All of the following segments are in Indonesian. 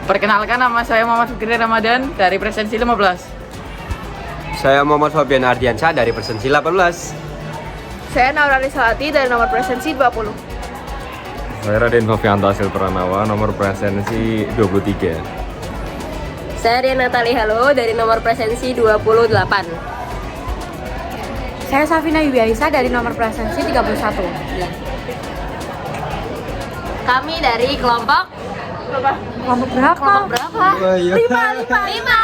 Perkenalkan, nama saya Muhammad Fikri Ramadan dari Presensi 15. Saya Muhammad Fabian Ardiansyah dari Presensi 18. Saya Naura Risalati dari nomor presensi 20. Saya Raden Novianto Hasil Pranawa, nomor presensi 23. Saya Rian Natali Halo dari nomor presensi 28. Saya Safina Yubi Aisyah dari nomor presensi 31. Kami dari kelompok Kelompok berapa? kelompok berapa? Lima. Kita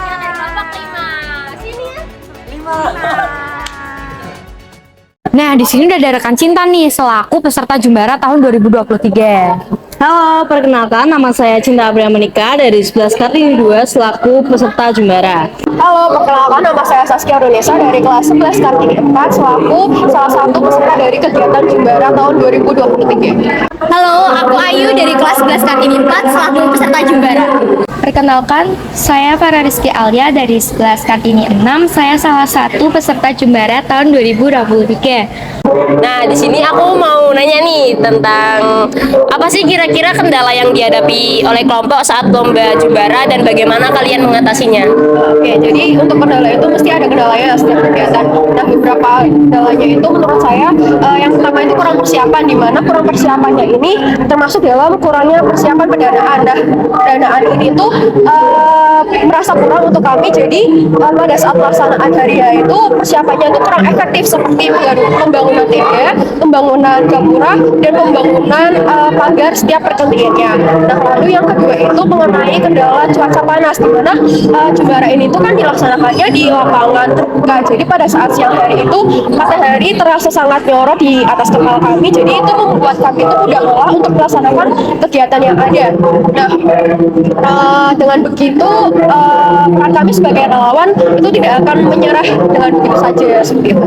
dari kelompok 5. Sini ya. 5. Nah, di sini udah ada rekan Cinta nih selaku peserta Jumbara tahun 2023. Halo, perkenalkan nama saya Cinta Abria Menika dari 11 Kartini 2 selaku peserta Jumbara. Halo, perkenalkan nama saya Saskia Runesa dari kelas 11 Kartini 4 selaku salah satu peserta dari kegiatan Jumbara tahun 2023. Halo, aku Ayu dari kelas 11 Kartini 4 selaku peserta Jumbara. Perkenalkan, saya Farah Rizky Alia dari 11 Kartini 6. Saya salah satu peserta Jumbara tahun 2023. Nah, di sini aku mau nanya nih tentang apa sih kira-kira kendala yang dihadapi oleh kelompok saat lomba Jumbara dan bagaimana kalian mengatasinya? Oke, jadi untuk kendala itu mesti ada kendalanya setiap kegiatan. Nah, beberapa kendalanya itu menurut saya yang pertama itu kurang persiapan, di mana kurang persiapannya ini termasuk dalam kurangnya persiapan pendanaan. Nah, pendanaan ini tuh merasa kurang untuk kami, jadi pada saat pelaksanaan hari H itu persiapannya itu kurang efektif seperti pembangunan tenda, pembangunan gapura, dan pembangunan pagar setiap perkentiannya. Nah, lalu yang kedua itu mengenai kendala cuaca panas, di mana Jumbara ini tuh kan dilaksanakannya di lapangan terbuka. Jadi pada saat siang hari itu matahari terasa sangat nyorot di atas kepala kami, jadi itu membuat kami itu mudah lelah untuk melaksanakan kegiatan yang ada. Nah, dengan begitu peran kami sebagai relawan itu tidak akan menyerah dengan begitu saja seperti itu.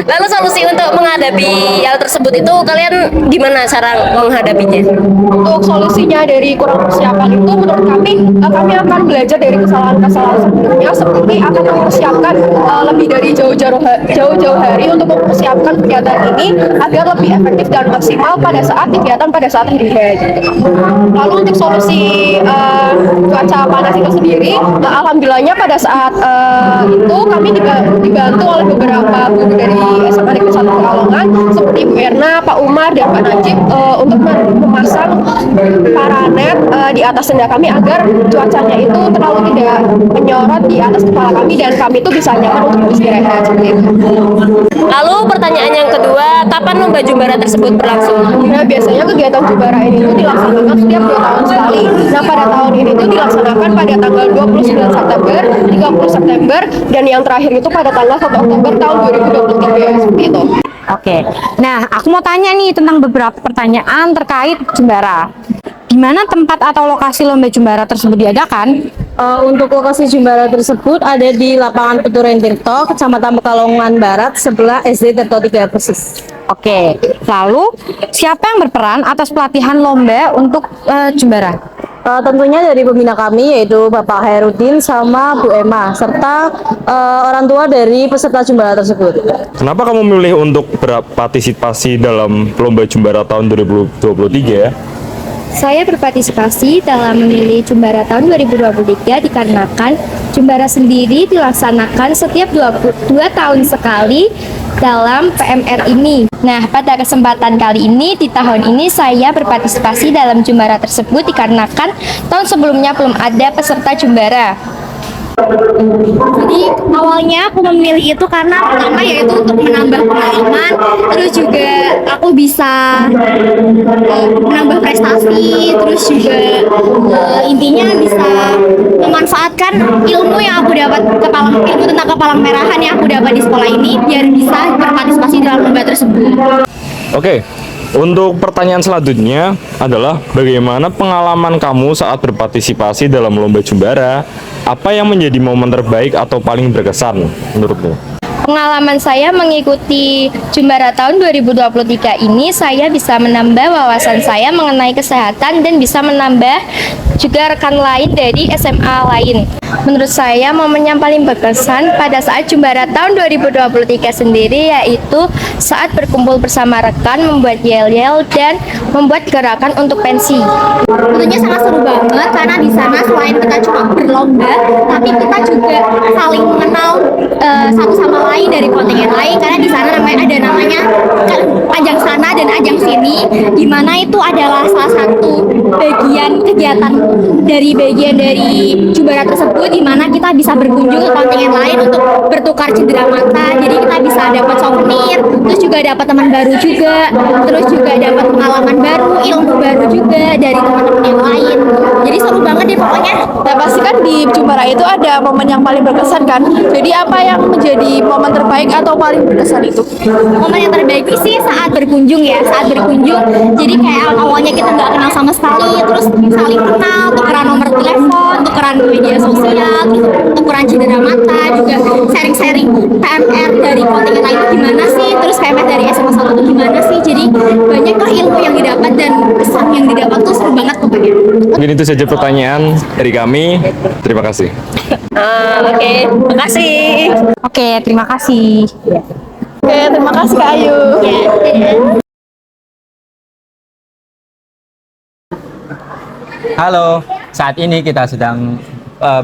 Lalu solusi untuk menghadapi hal tersebut itu kalian gimana cara menghadapinya? Untuk solusinya dari kurang persiapan itu menurut kami akan belajar dari kesalahan-kesalahan sebelumnya, seperti akan mempersiapkan lebih dari jauh-jauh hari untuk mempersiapkan kegiatan ini agar lebih efektif dan maksimal pada saat hari H. Lalu untuk solusi cuaca panas itu sendiri, alhamdulillahnya pada saat itu kami dibantu oleh beberapa guru dari SMA Negeri 1 Pekalongan seperti Bu Erna, Pak Umar, dan Pak Najib untuk memasang paranet di atas tenda kami agar cuacanya itu terlalu tidak menyorot di atas kepala kami dan kami itu bisa nyaman untuk beristirahat seperti itu. Lalu pertanyaan yang kedua, kapan lomba Jumbara tersebut berlangsung? Nah, biasanya kegiatan Jumbara ini itu dilaksanakan setiap 2 tahun sekali. Nah, pada tahun ini itu dilaksanakan pada tanggal 29 September, 30 September, dan yang terakhir itu pada tanggal 1 Oktober tahun 2023 seperti itu. Oke. Nah, aku mau tanya nih tentang beberapa pertanyaan terkait Jumbara. Di mana tempat atau lokasi lomba Jumbara tersebut diadakan? Untuk lokasi Jumbara tersebut ada di lapangan Peturen Tirto, Kecamatan Pekalongan Barat, sebelah SD Tirto 3 persis. Oke. Lalu, siapa yang berperan atas pelatihan lomba untuk Jumbara? Tentunya dari pembina kami yaitu Bapak Hairudin sama Bu Emma serta orang tua dari peserta Jumbara tersebut. Kenapa kamu memilih untuk berpartisipasi dalam lomba Jumbara tahun 2023? Saya berpartisipasi dalam memilih Jumbara tahun 2023 dikarenakan Jumbara sendiri dilaksanakan setiap 2 tahun sekali dalam PMR ini. Nah, pada kesempatan kali ini, di tahun ini saya berpartisipasi dalam Jumbara tersebut dikarenakan tahun sebelumnya belum ada peserta Jumbara. Jadi awalnya aku memilih itu karena pertama yaitu untuk menambah pengalaman, terus juga aku bisa menambah prestasi, terus juga intinya bisa memanfaatkan ilmu yang aku dapat ilmu tentang kepalang merahan yang aku dapat di sekolah ini biar bisa berpartisipasi dalam lomba tersebut. Oke, untuk pertanyaan selanjutnya adalah bagaimana pengalaman kamu saat berpartisipasi dalam lomba Jumbara? Apa yang menjadi momen terbaik atau paling berkesan menurutmu? pengalaman saya mengikuti Jumbara tahun 2023 ini, saya bisa menambah wawasan saya mengenai kesehatan dan bisa menambah juga rekan lain dari SMA lain. Menurut saya momen yang paling berkesan pada saat Jumbara tahun 2023 sendiri yaitu saat berkumpul bersama rekan, membuat yel-yel dan membuat gerakan untuk pensi. Tentunya sangat seru banget karena di sana selain kita cuma berlomba, tapi kita juga saling mengenal satu sama lain dari kontingen lain, karena di sana ada namanya ajang sana dan ajang sini, di mana itu adalah salah satu bagian kegiatan dari Jumbara tersebut, di mana kita bisa berkunjung ke kontingen lain untuk bertukar cendera mata. Jadi kita bisa dapat souvenir, terus juga dapat teman baru juga, terus juga dapat pengalaman baru, ilmu baru juga dari teman-teman yang lain. Jadi seru banget deh pokoknya. Nah, pasti kan di Jumbara itu ada momen yang paling berkesan kan. Jadi apa yang menjadi momen terbaik atau paling berkesan itu? Momen yang terbaik sih saat berkunjung ya, saat berkunjung. Jadi kayak awalnya kita nggak kenal sama sekali, terus saling kenal, tukeran nomor telepon, tukeran media sosial, terus tukeran cendera mata, juga sharing-sharing PMR dari kontingen lain itu gimana sih, terus PMR dari SMA 1 itu gimana sih. Jadi banyak lah ilmu yang didapat dan kesan yang didapat tuh seru banget pokoknya. Mungkin itu saja pertanyaan dari kami. Terima kasih. Oke, makasih. Oke, terima kasih. Oke, terima kasih Kak Ayu. Halo, saat ini kita sedang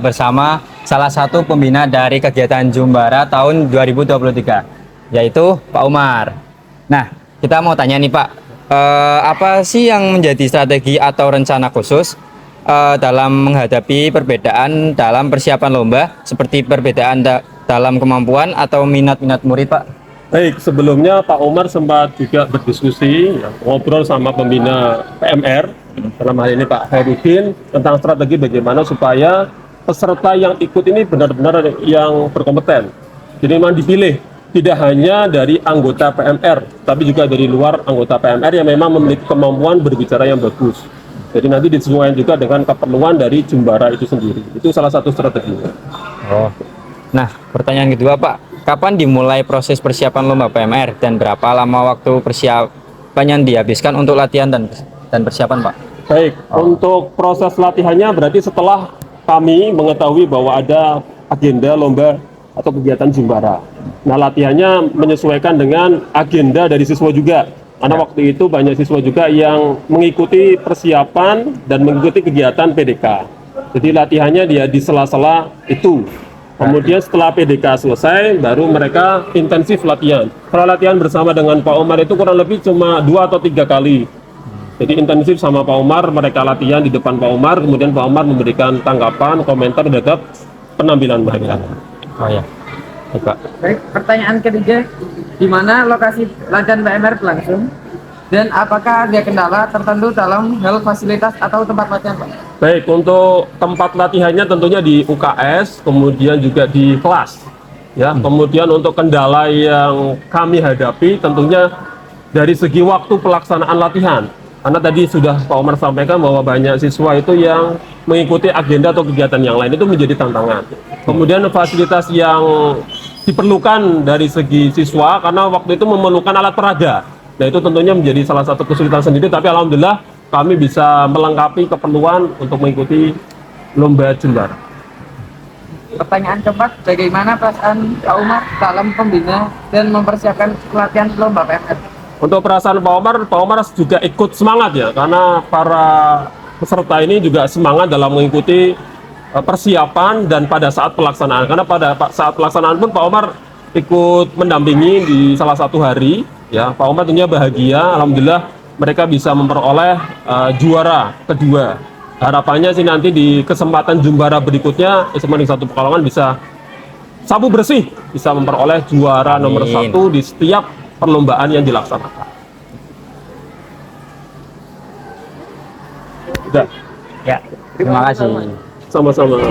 bersama salah satu pembina dari kegiatan Jumbara tahun 2023, yaitu Pak Umar. Nah, kita mau tanya nih Pak, apa sih yang menjadi strategi atau rencana khusus dalam menghadapi perbedaan dalam persiapan lomba, seperti perbedaan dalam kemampuan atau minat-minat murid Pak? Baik, sebelumnya Pak Umar sempat juga berdiskusi, ngobrol sama pembina PMR, dalam hal ini Pak Hairudin, tentang strategi bagaimana supaya peserta yang ikut ini benar-benar yang berkompeten. Jadi memang dipilih, tidak hanya dari anggota PMR, tapi juga dari luar anggota PMR yang memang memiliki kemampuan berbicara yang bagus. Jadi nanti disesuaikan juga dengan keperluan dari Jumbara itu sendiri. Itu salah satu strateginya. Oh. Nah, pertanyaan kedua Pak, kapan dimulai proses persiapan lomba PMR dan berapa lama waktu persiapan yang dihabiskan untuk latihan dan persiapan Pak? Baik, untuk proses latihannya berarti setelah kami mengetahui bahwa ada agenda lomba atau kegiatan Jumbara. Nah, latihannya menyesuaikan dengan agenda dari siswa juga. Karena waktu itu banyak siswa juga yang mengikuti persiapan dan mengikuti kegiatan PDK. Jadi latihannya dia di sela-sela itu. Kemudian setelah PDK selesai, baru mereka intensif latihan. Kalau latihan bersama dengan Pak Umar itu kurang lebih cuma 2 atau 3 kali. Jadi intensif sama Pak Umar, mereka latihan di depan Pak Umar, kemudian Pak Umar memberikan tanggapan, komentar terhadap penampilan mereka. Oh ya, Pak. Baik, pertanyaan ketiga, di mana lokasi latihan PMR berlangsung dan apakah ada kendala tertentu dalam hal fasilitas atau tempat latihan Pak? Baik, untuk tempat latihannya tentunya di UKS, kemudian juga di kelas. Ya, kemudian untuk kendala yang kami hadapi tentunya dari segi waktu pelaksanaan latihan. Karena tadi sudah Pak Umar sampaikan bahwa banyak siswa itu yang mengikuti agenda atau kegiatan yang lain, itu menjadi tantangan. Kemudian fasilitas yang diperlukan dari segi siswa, karena waktu itu memerlukan alat peraga. Nah, itu tentunya menjadi salah satu kesulitan sendiri, tapi alhamdulillah kami bisa melengkapi keperluan untuk mengikuti lomba Jumbara. Pertanyaan keempat, bagaimana perasaan Pak Umar dalam pembina dan mempersiapkan pelatihan lomba PMR? Untuk perasaan Pak Umar juga ikut semangat ya, karena para peserta ini juga semangat dalam mengikuti persiapan dan pada saat pelaksanaan. Karena pada saat pelaksanaan pun Pak Umar ikut mendampingi di salah satu hari. Ya, Pak Umar tentunya bahagia, alhamdulillah mereka bisa memperoleh juara kedua. Harapannya sih nanti di kesempatan Jumbara berikutnya SMA Negeri 1 Pekalongan bisa sapu bersih, bisa memperoleh juara nomor 1 di setiap perlombaan yang dilaksanakan. Ya, terima kasih. Sama-sama.